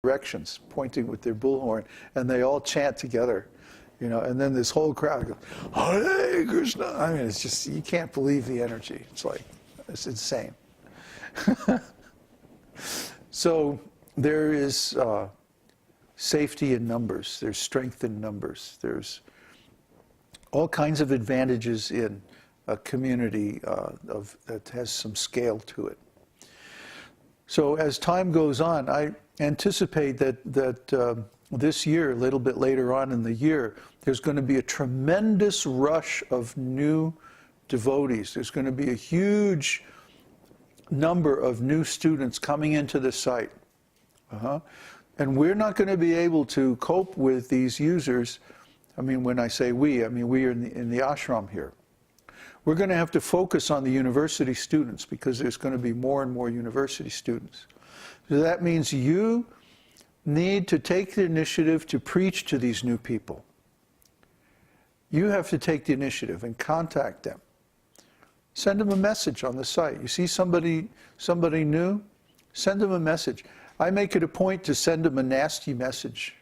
directions, pointing with their bullhorn, and they all chant together, and then this whole crowd goes, Hare Krishna. I mean, it's just, you can't believe the energy. It's insane. So there is safety in numbers. There's strength in numbers. There's all kinds of advantages in a community that has some scale to it. So as time goes on, I anticipate that this year, a little bit later on in the year, there's going to be a tremendous rush of new devotees. There's going to be a huge number of new students coming into the site. And we're not going to be able to cope with these users. I mean, when I say we, I mean we are in the ashram here. We're going to have to focus on the university students because there's going to be more and more university students. So that means you need to take the initiative to preach to these new people. You have to take the initiative and contact them. Send them a message on the site. You see somebody new? Send them a message. I make it a point to send them a nasty message.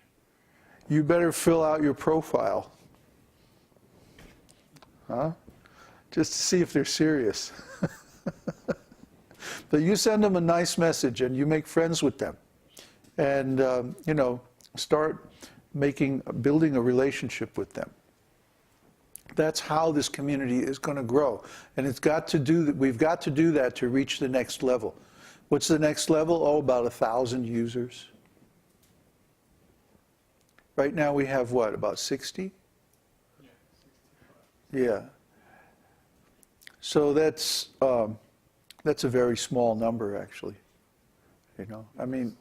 You better fill out your profile. Just to see if they're serious. But you send them a nice message and you make friends with them. And, start building a relationship with them. That's how this community is going to grow. And we've got to do that to reach the next level. What's the next level? Oh, about 1,000 users. Right now we have what, about 60? Yeah, 65. Yeah. So that's a very small number, actually. I mean.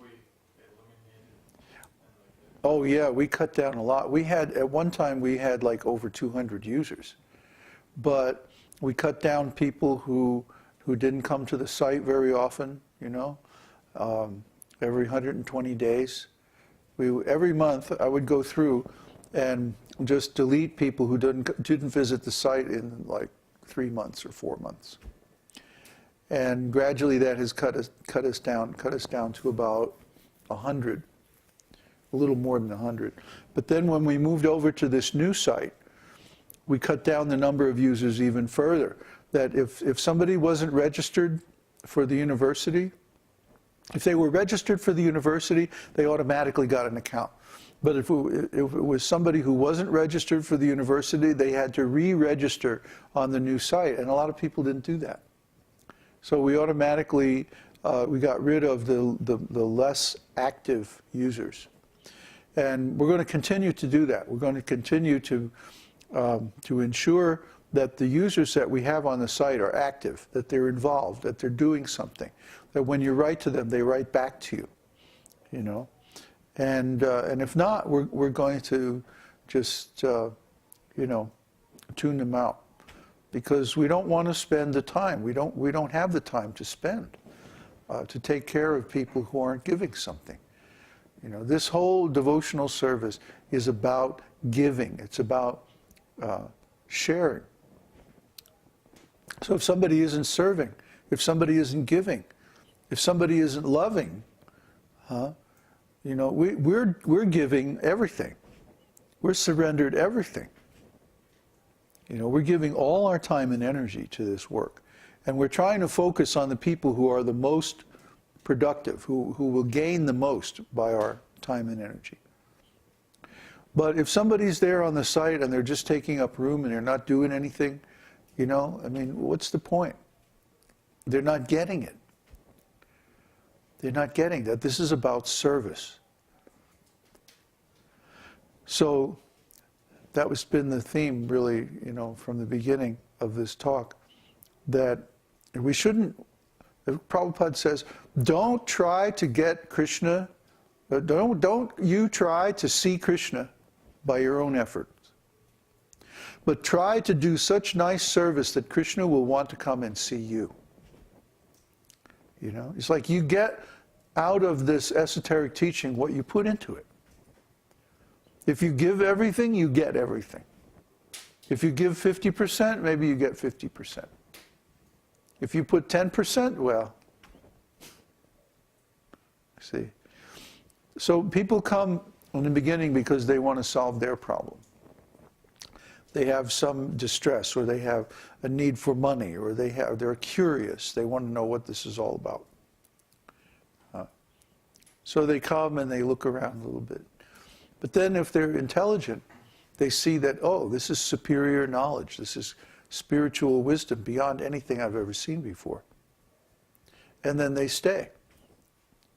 Oh yeah, we cut down a lot. At one time we had like over 200 users, but we cut down people who didn't come to the site very often. Every 120 days, every month I would go through and just delete people who didn't visit the site in like 3 months or 4 months. And gradually that has cut us down to about 100. A little more than 100. But then when we moved over to this new site, we cut down the number of users even further. That if somebody wasn't registered for the university, if they were registered for the university, they automatically got an account. But if it was somebody who wasn't registered for the university, they had to re-register on the new site. And a lot of people didn't do that. So we automatically, we got rid of the less active users. And we're going to continue to do that. We're going to continue to ensure that the users that we have on the site are active, that they're involved, that they're doing something, that when you write to them, they write back to you, And if not, we're going to just, tune them out, because we don't want to spend the time. We don't have the time to spend to take care of people who aren't giving something. This whole devotional service is about giving. It's about sharing. So if somebody isn't serving, if somebody isn't giving, if somebody isn't loving, we're giving everything. We're surrendered everything. We're giving all our time and energy to this work. And we're trying to focus on the people who are the most productive, who will gain the most by our time and energy. But if somebody's there on the site and they're just taking up room and they're not doing anything, what's the point? They're not getting it. They're not getting that. This is about service. So that has been the theme, really, from the beginning of this talk, that we shouldn't. Prabhupada says, don't try to get Krishna, don't you try to see Krishna by your own efforts. But try to do such nice service that Krishna will want to come and see you. It's like you get out of this esoteric teaching what you put into it. If you give everything, you get everything. If you give 50%, maybe you get 50%. If you put 10%, well, see. So people come in the beginning because they want to solve their problem. They have some distress, or they have a need for money, or they're curious. They want to know what this is all about. So they come and they look around a little bit. But then if they're intelligent, they see that, oh, this is superior knowledge. This is spiritual wisdom beyond anything I've ever seen before. And then they stay.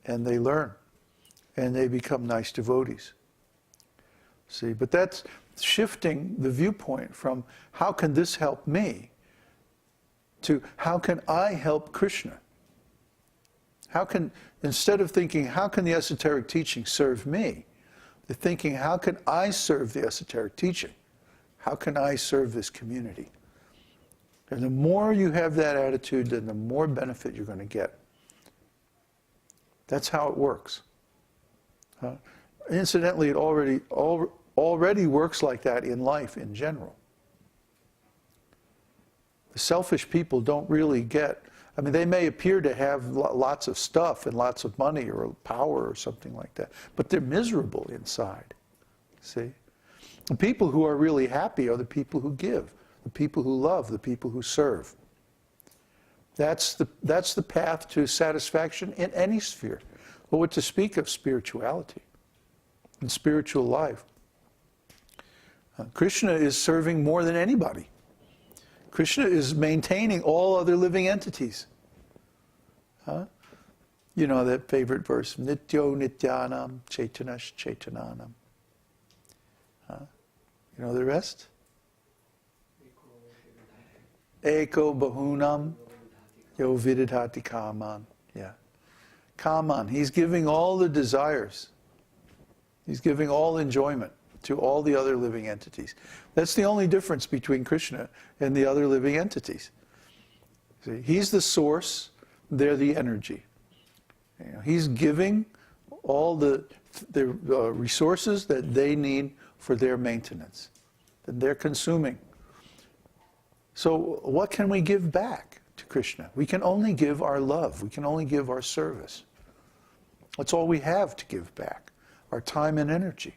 And they learn. And they become nice devotees. See, but that's shifting the viewpoint from how can this help me to how can I help Kṛṣṇa? How can, instead of thinking, how can the esoteric teaching serve me? They're thinking, how can I serve the esoteric teaching? How can I serve this community? And the more you have that attitude, then the more benefit you're going to get. That's how it works. Incidentally, it already works like that in life in general. The selfish people don't really get, I mean, they may appear to have lots of stuff and lots of money or power or something like that, but they're miserable inside. See? The people who are really happy are the people who give, the people who love, the people who serve. That's the path to satisfaction in any sphere. But what to speak of spirituality and spiritual life. Kṛṣṇa is serving more than anybody. Kṛṣṇa is maintaining all other living entities. You know that favorite verse, Nityo Nityanam Chaitanash Chaitananam. You know the rest? Eko Bahunam Yo Vididhati Kaman. Yeah. Kaman. He's giving all the desires. He's giving all enjoyment to all the other living entities. That's the only difference between Kṛṣṇa and the other living entities. See, he's the source, they're the energy. You know, he's giving all the resources that they need for their maintenance, that they're consuming. So what can we give back to Kṛṣṇa? We can only give our love. We can only give our service. That's all we have to give back, our time and energy.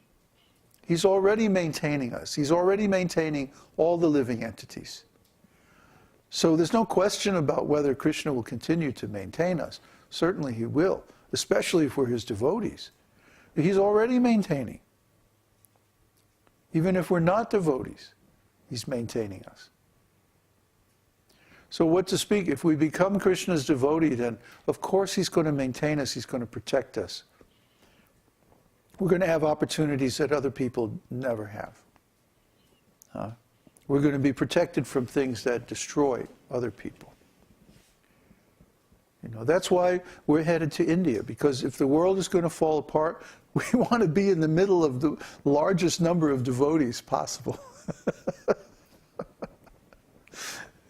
He's already maintaining us. He's already maintaining all the living entities. So there's no question about whether Kṛṣṇa will continue to maintain us. Certainly he will, especially if we're his devotees. He's already maintaining. Even if we're not devotees, he's maintaining us. So what to speak? If we become Kṛṣṇa's devotee, then of course he's going to maintain us, he's going to protect us. We're going to have opportunities that other people never have. We're going to be protected from things that destroy other people. You know, that's why we're headed to India, because if the world is going to fall apart, we want to be in the middle of the largest number of devotees possible.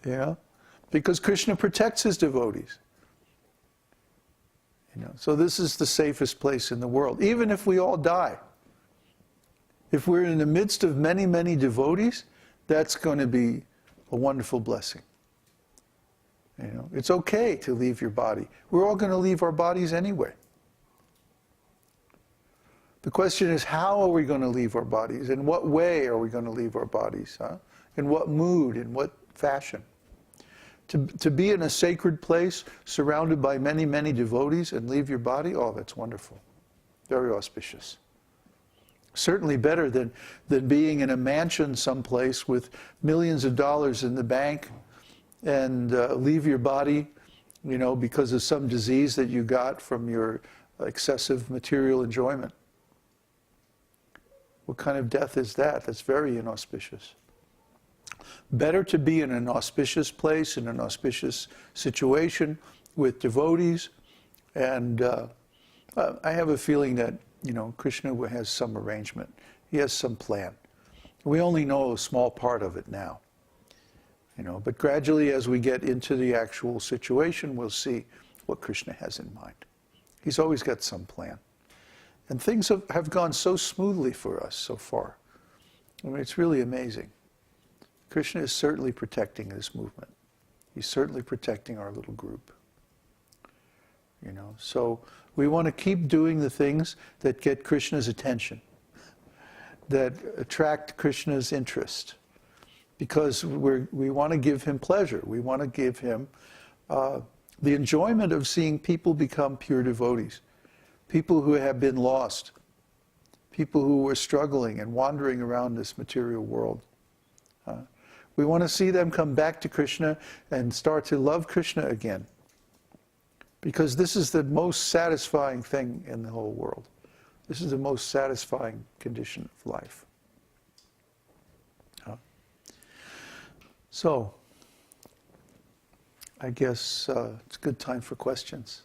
Yeah, because Kṛṣṇa protects his devotees. You know, so this is the safest place in the world, even if we all die. If we're in the midst of many, many devotees, that's going to be a wonderful blessing. You know, it's okay to leave your body. We're all going to leave our bodies anyway. The question is, how are we going to leave our bodies? In what way are we going to leave our bodies? In what mood? In what fashion? To be in a sacred place, surrounded by many, many devotees, and leave your body, oh, that's wonderful. Very auspicious. Certainly better than being in a mansion someplace with millions of dollars in the bank and leave your body, you know, because of some disease that you got from your excessive material enjoyment. What kind of death is that? That's very inauspicious. Better to be in an auspicious place, in an auspicious situation with devotees. And I have a feeling that, you know, Kṛṣṇa has some arrangement. He has some plan. We only know a small part of it now. You know, but gradually as we get into the actual situation, we'll see what Kṛṣṇa has in mind. He's always got some plan. And things have gone so smoothly for us so far. I mean, it's really amazing. Kṛṣṇa is certainly protecting this movement. He's certainly protecting our little group. So we want to keep doing the things that get Krishna's attention, that attract Krishna's interest, because we want to give him pleasure. We want to give him the enjoyment of seeing people become pure devotees, people who have been lost, people who were struggling and wandering around this material world. We want to see them come back to Krishna and start to love Krishna again, because this is the most satisfying thing in the whole world. This is the most satisfying condition of life. So, I guess it's a good time for questions.